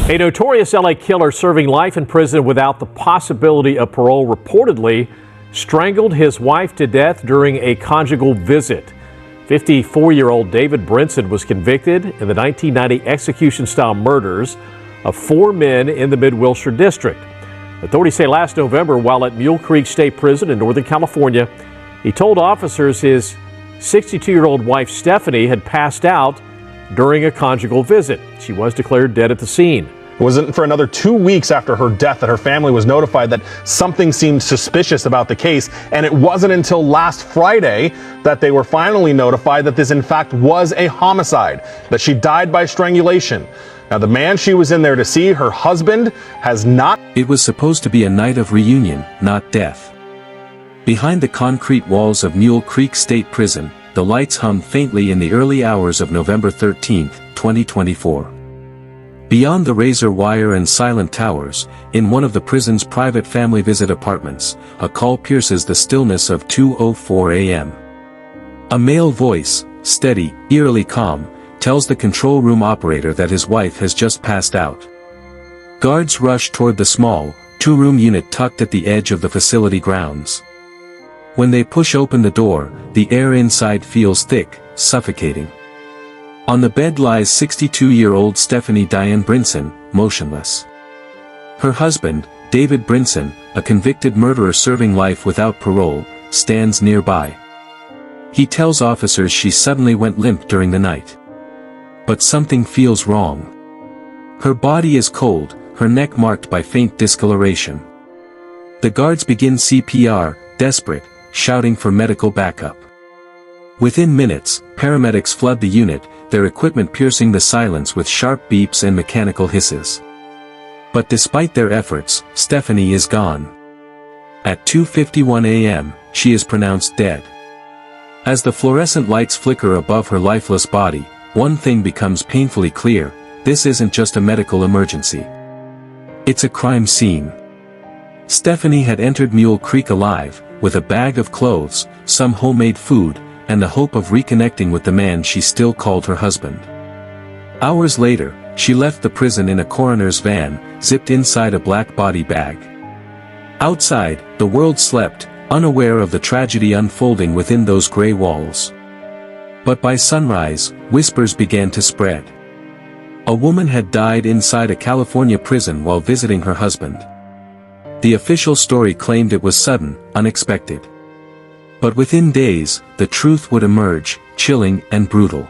A notorious LA killer serving life in prison without the possibility of parole reportedly strangled his wife to death during a conjugal visit. 54-year-old David Brinson was convicted in the 1990 execution-style murders of 4 men in the Mid-Wilshire district. Authorities say last November, while at Mule Creek State Prison in Northern California, he told officers his 62-year-old wife Stephanie had passed out during a conjugal visit. She was declared dead at the scene. It wasn't for another 2 weeks after her death that her family was notified that something seemed suspicious about the case, and it wasn't until last Friday that they were finally notified that this in fact was a homicide, that she died by strangulation. Now, the man she was in there to see, her husband, has not. It was supposed to be a night of reunion, not death. Behind the concrete walls of Mule Creek State Prison, the lights hummed faintly in the early hours of November 13, 2024. Beyond the razor wire and silent towers, in one of the prison's private family visit apartments, a call pierces the stillness of 2:04 a.m. A male voice, steady, eerily calm, tells the control room operator that his wife has just passed out. Guards rush toward the small, 2-room unit tucked at the edge of the facility grounds. When they push open the door, the air inside feels thick, suffocating. On the bed lies 62-year-old Stephanie Diane Brinson, motionless. Her husband, David Brinson, a convicted murderer serving life without parole, stands nearby. He tells officers she suddenly went limp during the night. But something feels wrong. Her body is cold, her neck marked by faint discoloration. The guards begin CPR, desperate, shouting for medical backup. Within minutes, paramedics flood the unit, their equipment piercing the silence with sharp beeps and mechanical hisses. But despite their efforts, Stephanie is gone. At 2:51 a.m., she is pronounced dead. As the fluorescent lights flicker above her lifeless body, one thing becomes painfully clear: this isn't just a medical emergency. It's a crime scene. Stephanie had entered Mule Creek alive, with a bag of clothes, some homemade food, and the hope of reconnecting with the man she still called her husband. Hours later, she left the prison in a coroner's van, zipped inside a black body bag. Outside, the world slept, unaware of the tragedy unfolding within those gray walls. But by sunrise, whispers began to spread. A woman had died inside a California prison while visiting her husband. The official story claimed it was sudden, unexpected. But within days, the truth would emerge, chilling and brutal.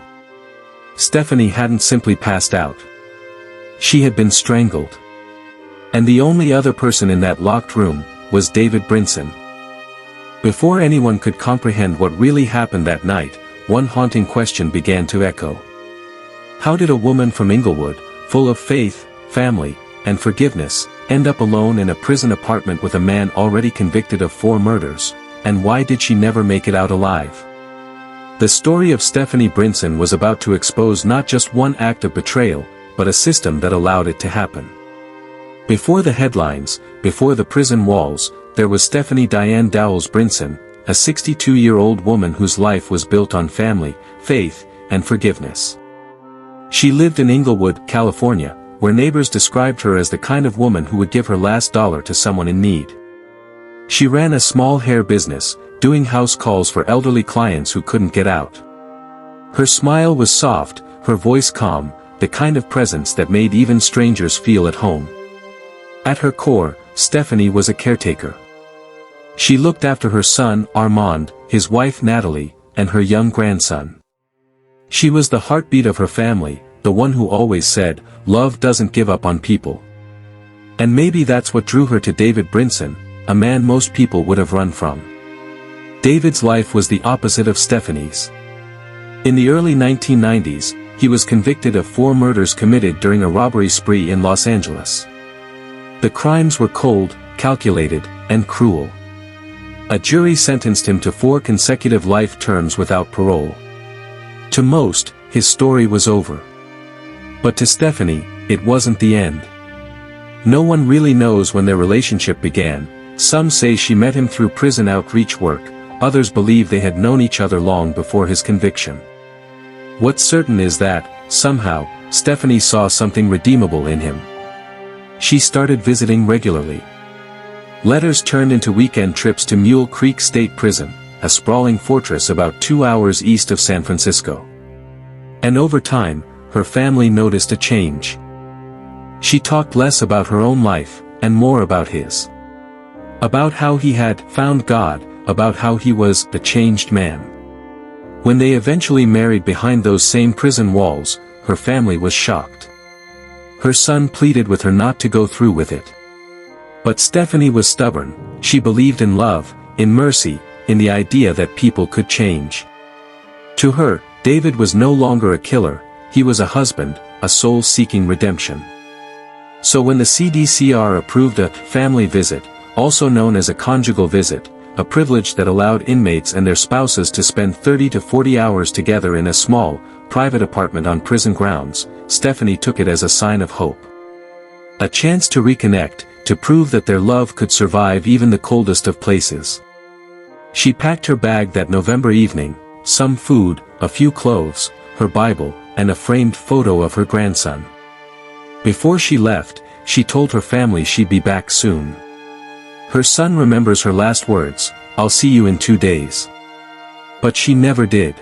Stephanie hadn't simply passed out. She had been strangled. And the only other person in that locked room was David Brinson. Before anyone could comprehend what really happened that night, one haunting question began to echo. How did a woman from Inglewood, full of faith, family, and forgiveness, end up alone in a prison apartment with a man already convicted of 4 murders? And why did she never make it out alive? The story of Stephanie Brinson was about to expose not just one act of betrayal, but a system that allowed it to happen. Before the headlines, before the prison walls, there was Stephanie Diane Dowles Brinson, a 62-year-old woman whose life was built on family, faith, and forgiveness. She lived in Inglewood, California, where neighbors described her as the kind of woman who would give her last dollar to someone in need. She ran a small hair business, doing house calls for elderly clients who couldn't get out. Her smile was soft, her voice calm, the kind of presence that made even strangers feel at home. At her core, Stephanie was a caretaker. She looked after her son, Armand, his wife Natalie, and her young grandson. She was the heartbeat of her family, the one who always said, "Love doesn't give up on people." And maybe that's what drew her to David Brinson, a man most people would have run from. David's life was the opposite of Stephanie's. In the early 1990s, he was convicted of 4 murders committed during a robbery spree in Los Angeles. The crimes were cold, calculated, and cruel. A jury sentenced him to 4 consecutive life terms without parole. To most, his story was over. But to Stephanie, it wasn't the end. No one really knows when their relationship began. Some say she met him through prison outreach work, others believe they had known each other long before his conviction. What's certain is that, somehow, Stephanie saw something redeemable in him. She started visiting regularly. Letters turned into weekend trips to Mule Creek State Prison, a sprawling fortress about 2 hours east of San Francisco. And over time, her family noticed a change. She talked less about her own life, and more about his. About how he had found God, about how he was a changed man. When they eventually married behind those same prison walls, her family was shocked. Her son pleaded with her not to go through with it. But Stephanie was stubborn. She believed in love, in mercy, in the idea that people could change. To her, David was no longer a killer, he was a husband, a soul seeking redemption. So when the CDCR approved a family visit, also known as a conjugal visit, a privilege that allowed inmates and their spouses to spend 30 to 40 hours together in a small, private apartment on prison grounds, Stephanie took it as a sign of hope. A chance to reconnect, to prove that their love could survive even the coldest of places. She packed her bag that November evening, some food, a few clothes, her Bible, and a framed photo of her grandson. Before she left, she told her family she'd be back soon. Her son remembers her last words, "I'll see you in 2 days." But she never did.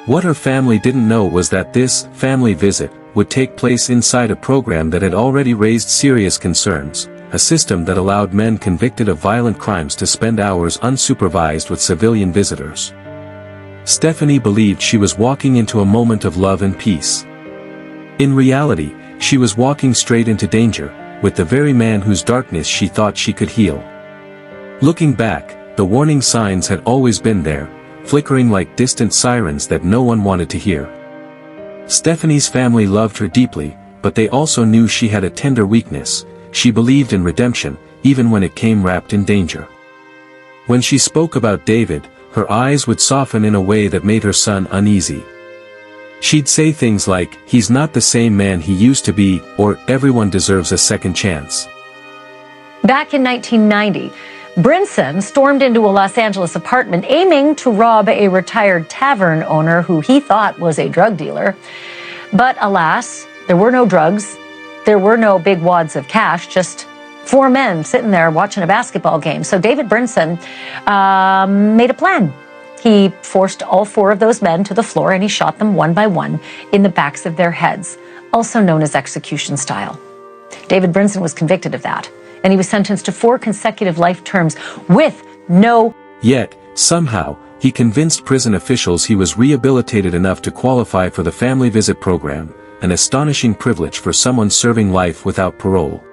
What her family didn't know was that this family visit would take place inside a program that had already raised serious concerns, a system that allowed men convicted of violent crimes to spend hours unsupervised with civilian visitors. Stephanie believed she was walking into a moment of love and peace. In reality, she was walking straight into danger, with the very man whose darkness she thought she could heal. Looking back, the warning signs had always been there, flickering like distant sirens that no one wanted to hear. Stephanie's family loved her deeply, but they also knew she had a tender weakness. She believed in redemption, even when it came wrapped in danger. When she spoke about David, her eyes would soften in a way that made her son uneasy. She'd say things like, "He's not the same man he used to be," or "Everyone deserves a second chance." Back in 1990, Brinson stormed into a Los Angeles apartment aiming to rob a retired tavern owner who he thought was a drug dealer. But alas, there were no drugs, there were no big wads of cash, just 4 men sitting there watching a basketball game. So David Brinson made a plan. He forced all 4 of those men to the floor and he shot them one by one in the backs of their heads, also known as execution style. David Brinson was convicted of that, and he was sentenced to 4 consecutive life terms with no... Yet, somehow, he convinced prison officials he was rehabilitated enough to qualify for the family visit program, an astonishing privilege for someone serving life without parole.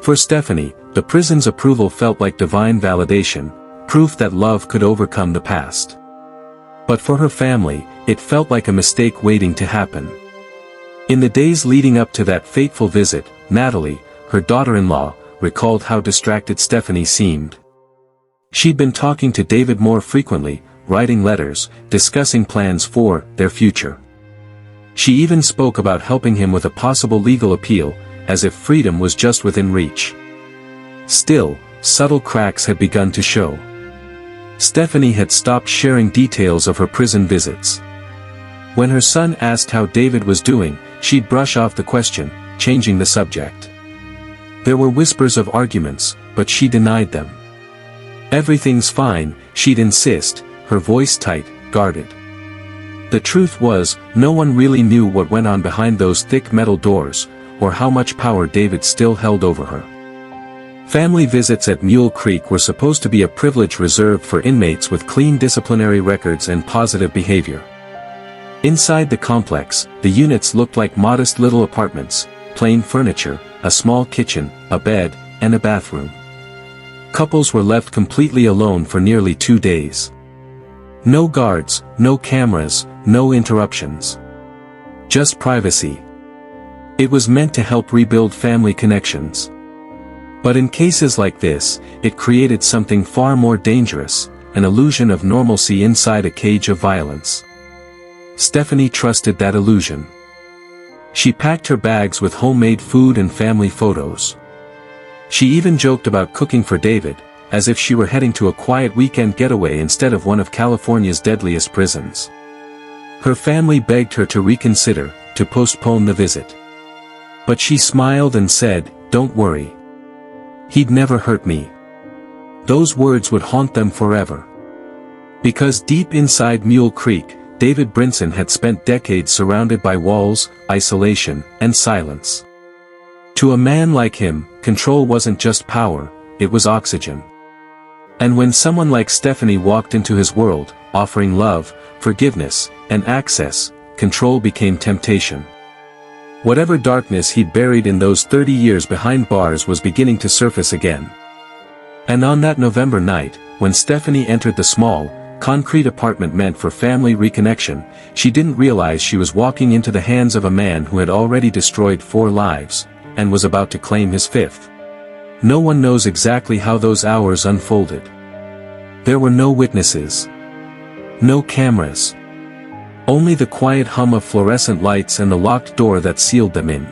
For Stephanie, the prison's approval felt like divine validation, proof that love could overcome the past. But for her family, it felt like a mistake waiting to happen. In the days leading up to that fateful visit, Natalie, her daughter-in-law, recalled how distracted Stephanie seemed. She'd been talking to David more frequently, writing letters, discussing plans for their future. She even spoke about helping him with a possible legal appeal, as if freedom was just within reach. Still, subtle cracks had begun to show. Stephanie had stopped sharing details of her prison visits. When her son asked how David was doing, she'd brush off the question, changing the subject. There were whispers of arguments, but she denied them. "Everything's fine," she'd insist, her voice tight, guarded. The truth was, no one really knew what went on behind those thick metal doors, or how much power David still held over her. Family visits at Mule Creek were supposed to be a privilege reserved for inmates with clean disciplinary records and positive behavior. Inside the complex, the units looked like modest little apartments, plain furniture, a small kitchen, a bed, and a bathroom. Couples were left completely alone for nearly 2 days. No guards, no cameras, no interruptions. Just privacy. It was meant to help rebuild family connections. But in cases like this, it created something far more dangerous, an illusion of normalcy inside a cage of violence. Stephanie trusted that illusion. She packed her bags with homemade food and family photos. She even joked about cooking for David, as if she were heading to a quiet weekend getaway instead of one of California's deadliest prisons. Her family begged her to reconsider, to postpone the visit. But she smiled and said, "Don't worry. He'd never hurt me." Those words would haunt them forever. Because deep inside Mule Creek, David Brinson had spent decades surrounded by walls, isolation, and silence. To a man like him, control wasn't just power, it was oxygen. And when someone like Stephanie walked into his world, offering love, forgiveness, and access, control became temptation. Whatever darkness he'd buried in those 30 years behind bars was beginning to surface again. And on that November night, when Stephanie entered the small, concrete apartment meant for family reconnection, she didn't realize she was walking into the hands of a man who had already destroyed 4 lives, and was about to claim his 5th. No one knows exactly how those hours unfolded. There were no witnesses. No cameras. Only the quiet hum of fluorescent lights and the locked door that sealed them in.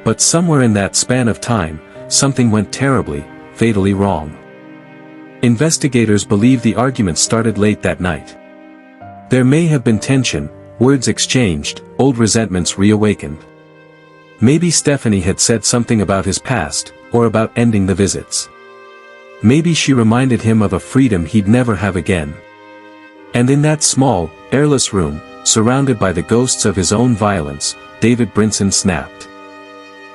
But somewhere in that span of time, something went terribly, fatally wrong. Investigators believe the argument started late that night. There may have been tension, words exchanged, old resentments reawakened. Maybe Stephanie had said something about his past, or about ending the visits. Maybe she reminded him of a freedom he'd never have again. And in that small, airless room, surrounded by the ghosts of his own violence, David Brinson snapped.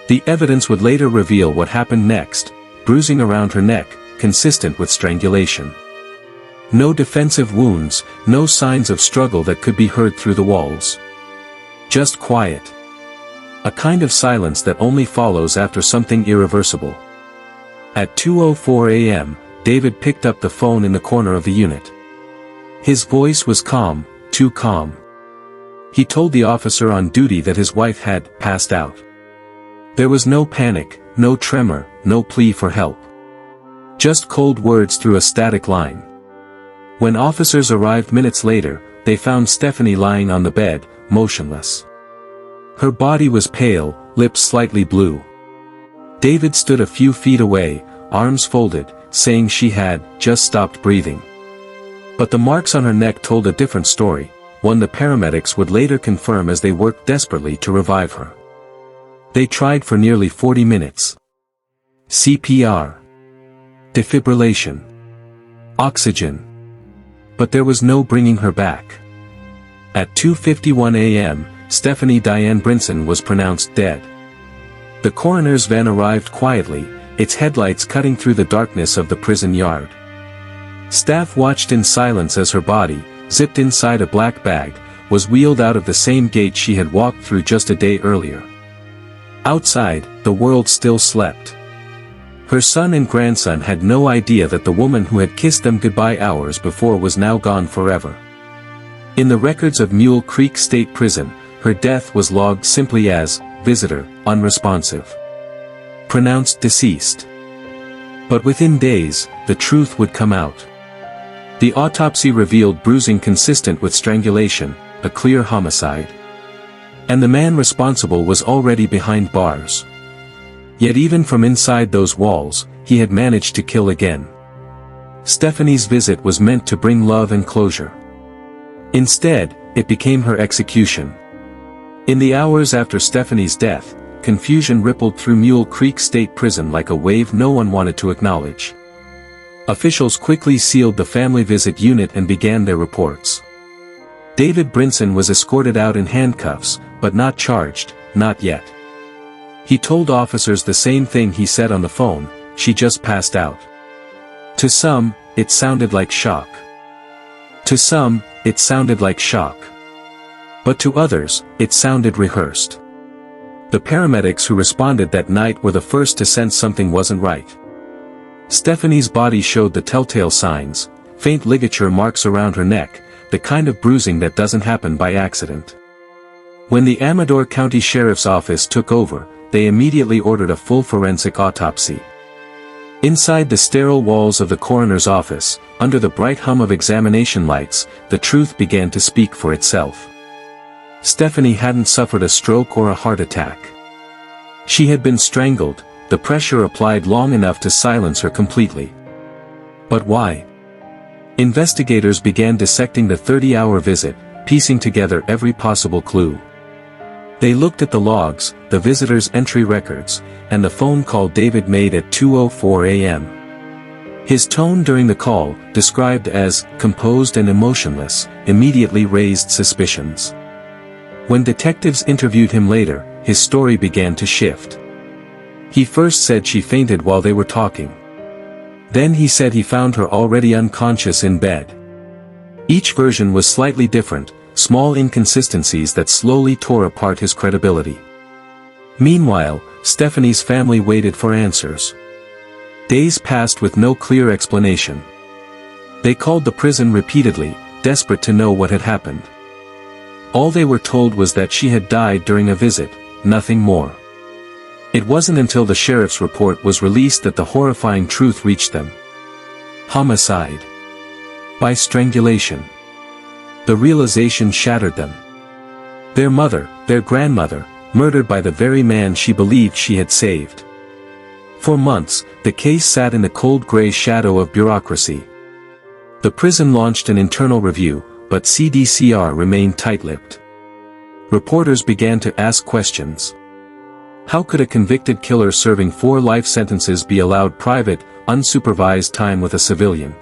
The evidence would later reveal what happened next: bruising around her neck, consistent with strangulation. No defensive wounds, no signs of struggle that could be heard through the walls. Just quiet. A kind of silence that only follows after something irreversible. At 2:04 a.m., David picked up the phone in the corner of the unit. His voice was calm, too calm. He told the officer on duty that his wife had passed out. There was no panic, no tremor, no plea for help. Just cold words through a static line. When officers arrived minutes later, they found Stephanie lying on the bed, motionless. Her body was pale, lips slightly blue. David stood a few feet away, arms folded, saying she had just stopped breathing. But the marks on her neck told a different story, one the paramedics would later confirm as they worked desperately to revive her. They tried for nearly 40 minutes. CPR. Defibrillation. Oxygen. But there was no bringing her back. At 2:51 a.m., Stephanie Diane Brinson was pronounced dead. The coroner's van arrived quietly, its headlights cutting through the darkness of the prison yard. Staff watched in silence as her body, zipped inside a black bag, was wheeled out of the same gate she had walked through just a day earlier. Outside, the world still slept. Her son and grandson had no idea that the woman who had kissed them goodbye hours before was now gone forever. In the records of Mule Creek State Prison, her death was logged simply as, visitor, unresponsive. Pronounced deceased. But within days, the truth would come out. The autopsy revealed bruising consistent with strangulation, a clear homicide. And the man responsible was already behind bars. Yet even from inside those walls, he had managed to kill again. Stephanie's visit was meant to bring love and closure. Instead, it became her execution. In the hours after Stephanie's death, confusion rippled through Mule Creek State Prison like a wave no one wanted to acknowledge. Officials quickly sealed the family visit unit and began their reports. David Brinson was escorted out in handcuffs, but not charged, not yet. He told officers the same thing he said on the phone: she just passed out. To some, it sounded like shock. To some, it sounded like shock. But to others, it sounded rehearsed. The paramedics who responded that night were the first to sense something wasn't right. Stephanie's body showed the telltale signs: faint ligature marks around her neck, the kind of bruising that doesn't happen by accident. When the Amador County Sheriff's Office took over, they immediately ordered a full forensic autopsy. Inside the sterile walls of the coroner's office, under the bright hum of examination lights, the truth began to speak for itself. Stephanie hadn't suffered a stroke or a heart attack. She had been strangled, the pressure applied long enough to silence her completely. But why? Investigators began dissecting the 30-hour visit, piecing together every possible clue. They looked at the logs, the visitor's entry records, and the phone call David made at 2:04 a.m. His tone during the call, described as composed and emotionless, immediately raised suspicions. When detectives interviewed him later, his story began to shift. He first said she fainted while they were talking. Then he said he found her already unconscious in bed. Each version was slightly different, small inconsistencies that slowly tore apart his credibility. Meanwhile, Stephanie's family waited for answers. Days passed with no clear explanation. They called the prison repeatedly, desperate to know what had happened. All they were told was that she had died during a visit, nothing more. It wasn't until the sheriff's report was released that the horrifying truth reached them. Homicide. By strangulation. The realization shattered them. Their mother, their grandmother, murdered by the very man she believed she had saved. For months, the case sat in the cold gray shadow of bureaucracy. The prison launched an internal review, but CDCR remained tight-lipped. Reporters began to ask questions. How could a convicted killer serving 4 life sentences be allowed private, unsupervised time with a civilian?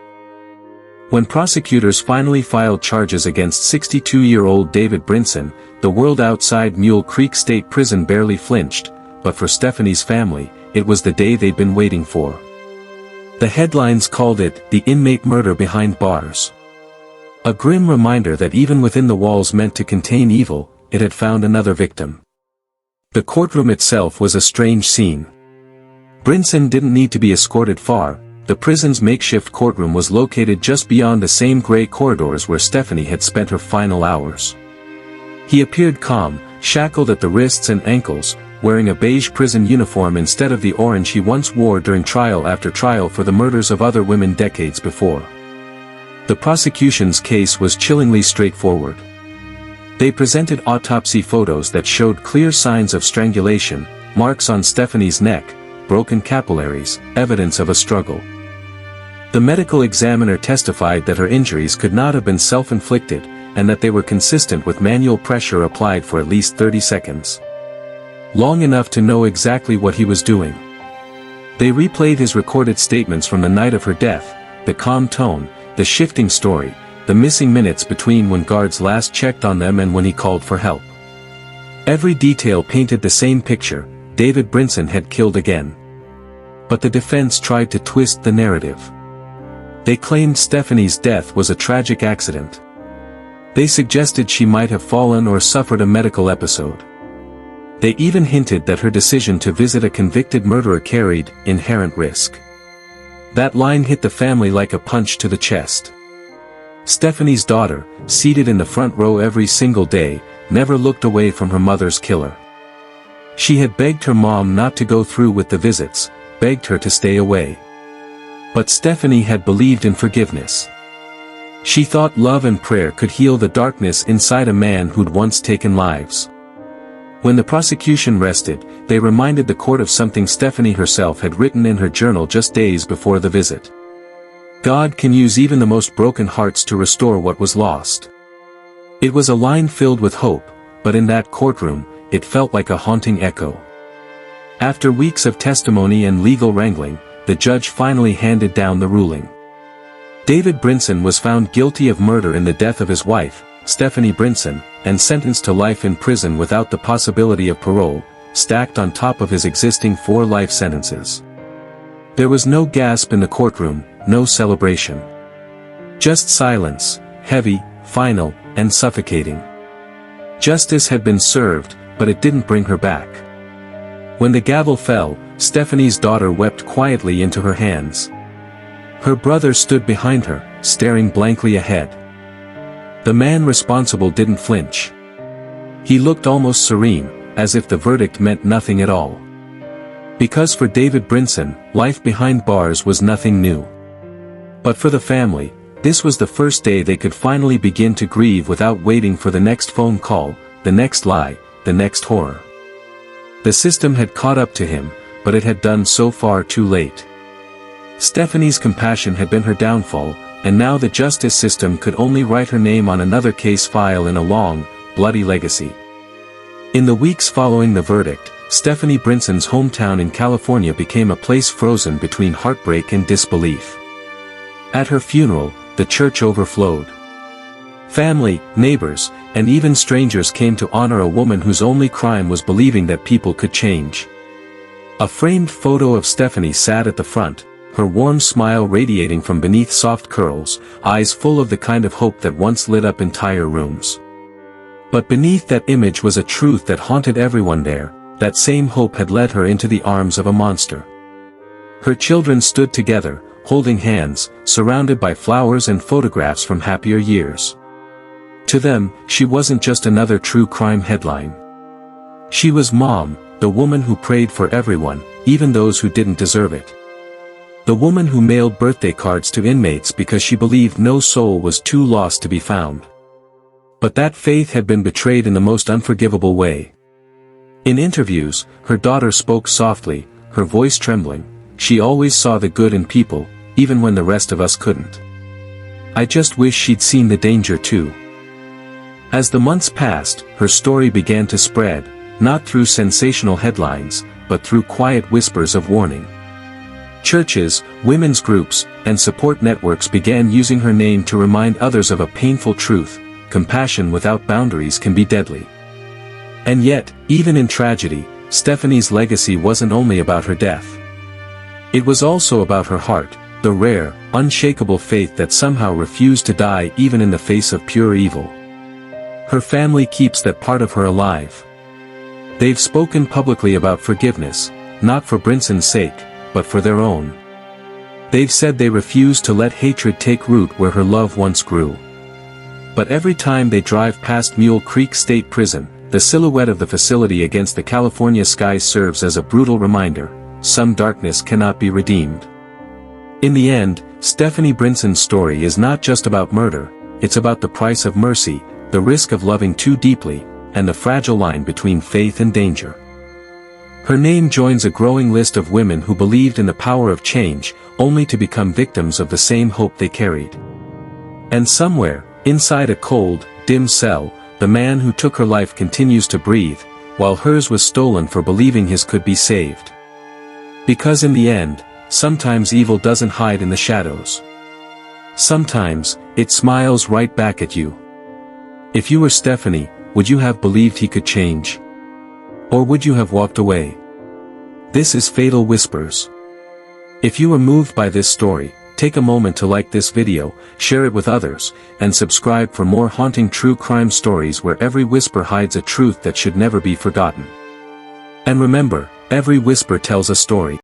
When prosecutors finally filed charges against 62-year-old David Brinson, the world outside Mule Creek State Prison barely flinched, but for Stephanie's family, it was the day they'd been waiting for. The headlines called it the inmate murder behind bars. A grim reminder that even within the walls meant to contain evil, it had found another victim. The courtroom itself was a strange scene. Brinson didn't need to be escorted far. The prison's makeshift courtroom was located just beyond the same gray corridors where Stephanie had spent her final hours. He appeared calm, shackled at the wrists and ankles, wearing a beige prison uniform instead of the orange he once wore during trial after trial for the murders of other women decades before. The prosecution's case was chillingly straightforward. They presented autopsy photos that showed clear signs of strangulation, marks on Stephanie's neck, broken capillaries, evidence of a struggle. The medical examiner testified that her injuries could not have been self-inflicted, and that they were consistent with manual pressure applied for at least 30 seconds. Long enough to know exactly what he was doing. They replayed his recorded statements from the night of her death, the calm tone, the shifting story, the missing minutes between when guards last checked on them and when he called for help. Every detail painted the same picture: David Brinson had killed again. But the defense tried to twist the narrative. They claimed Stephanie's death was a tragic accident. They suggested she might have fallen or suffered a medical episode. They even hinted that her decision to visit a convicted murderer carried inherent risk. That line hit the family like a punch to the chest. Stephanie's daughter, seated in the front row every single day, never looked away from her mother's killer. She had begged her mom not to go through with the visits, begged her to stay away. But Stephanie had believed in forgiveness. She thought love and prayer could heal the darkness inside a man who'd once taken lives. When the prosecution rested, they reminded the court of something Stephanie herself had written in her journal just days before the visit. God can use even the most broken hearts to restore what was lost. It was a line filled with hope, but in that courtroom, it felt like a haunting echo. After weeks of testimony and legal wrangling, the judge finally handed down the ruling. David Brinson was found guilty of murder in the death of his wife, Stephanie Brinson, and sentenced to life in prison without the possibility of parole, stacked on top of his existing 4 life sentences. There was no gasp in the courtroom, no celebration. Just silence, heavy, final, and suffocating. Justice had been served, but it didn't bring her back. When the gavel fell, Stephanie's daughter wept quietly into her hands. Her brother stood behind her, staring blankly ahead. The man responsible didn't flinch. He looked almost serene, as if the verdict meant nothing at all. Because for David Brinson, life behind bars was nothing new. But for the family, this was the first day they could finally begin to grieve without waiting for the next phone call, the next lie, the next horror. The system had caught up to him, but it had done so far too late. Stephanie's compassion had been her downfall, and now the justice system could only write her name on another case file in a long, bloody legacy. In the weeks following the verdict, Stephanie Brinson's hometown in California became a place frozen between heartbreak and disbelief. At her funeral, the church overflowed. Family, neighbors, and even strangers came to honor a woman whose only crime was believing that people could change. A framed photo of Stephanie sat at the front, her warm smile radiating from beneath soft curls, eyes full of the kind of hope that once lit up entire rooms. But beneath that image was a truth that haunted everyone there. That same hope had led her into the arms of a monster. Her children stood together, holding hands, surrounded by flowers and photographs from happier years. To them, she wasn't just another true crime headline. She was Mom, the woman who prayed for everyone, even those who didn't deserve it. The woman who mailed birthday cards to inmates because she believed no soul was too lost to be found. But that faith had been betrayed in the most unforgivable way. In interviews, her daughter spoke softly, her voice trembling. She always saw the good in people, even when the rest of us couldn't. I just wish she'd seen the danger too. As the months passed, her story began to spread, not through sensational headlines, but through quiet whispers of warning. Churches, women's groups, and support networks began using her name to remind others of a painful truth: compassion without boundaries can be deadly. And yet, even in tragedy, Stephanie's legacy wasn't only about her death. It was also about her heart, the rare, unshakable faith that somehow refused to die even in the face of pure evil. Her family keeps that part of her alive. They've spoken publicly about forgiveness, not for Brinson's sake, but for their own. They've said they refuse to let hatred take root where her love once grew. But every time they drive past Mule Creek State Prison, the silhouette of the facility against the California sky serves as a brutal reminder: some darkness cannot be redeemed. In the end, Stephanie Brinson's story is not just about murder, it's about the price of mercy, the risk of loving too deeply, and the fragile line between faith and danger. Her name joins a growing list of women who believed in the power of change, only to become victims of the same hope they carried. And somewhere, inside a cold, dim cell, the man who took her life continues to breathe, while hers was stolen for believing his could be saved. Because in the end, sometimes evil doesn't hide in the shadows. Sometimes, it smiles right back at you. If you were Stephanie, would you have believed he could change? Or would you have walked away? This is Fatal Whispers. If you were moved by this story, take a moment to like this video, share it with others, and subscribe for more haunting true crime stories where every whisper hides a truth that should never be forgotten. And remember, every whisper tells a story.